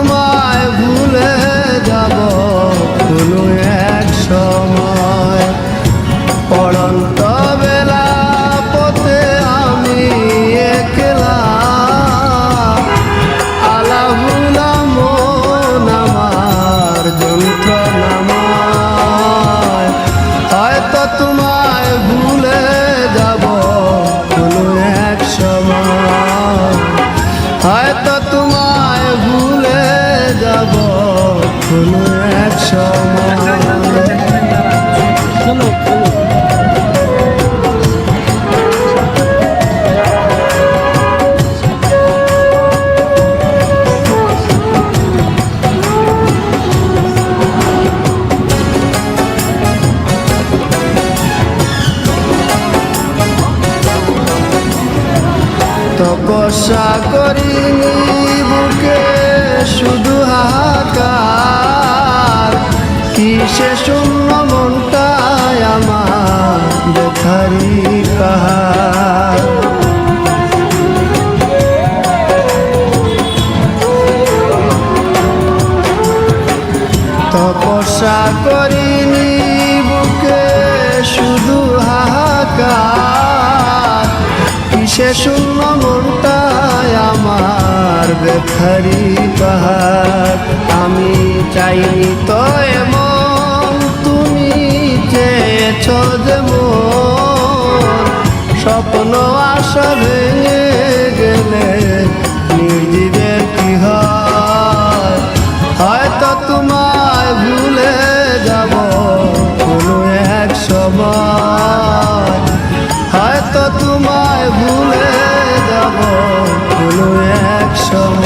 তোমায় ভুলে যাব কোনো এক সময়। পড়ন্ত বেলা পথে আমি একলা, আলাভুলা মন আমার যন্ত্রণাময়। হয়তো তোমায় ভুলে যাব কোনো এক সময়, হয়তো তোমায় ভুলে যাব কোনো এক সময়। তপস্যা করিনি বুকে শুধু হাহাকার, কিসে শূন্য মনটায় আমার ব্যথারি পাহাড়। তপস্যা করিনি বুকে শুধু হাহাকার, কিসে শূন্য মনটায় আমার ব্যথারি পাহাড়। আমি চাইনি তো এমন, তুমি চেয়েছ যেমন, স্বপ্ন আশা ভেঙে গেলে নির্জীবের কি হয়। হয়তো তোমায় ভুলে যাব কোনো এক সময়, হয়তো তোমায় ভুলে যাব কোনো এক সময়।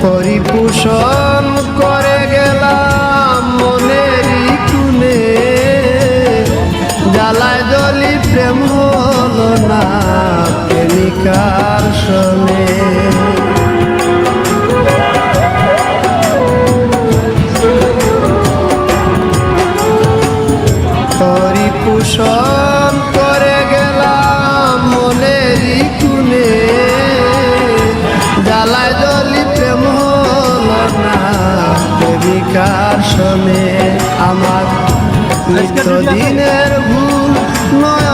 পরিপোষণ করে গেলাম মনেরই কুনে, জ্বালায় জলি প্রেম হলো না প্রেমিকার শোনে। পরিপোষণ করে গেলাম মনেরই কুনে, জ্বালায় জলি প্রেম হলো না প্রেমিকার শোনে। আমার নিত্যদিনের ভুল নয়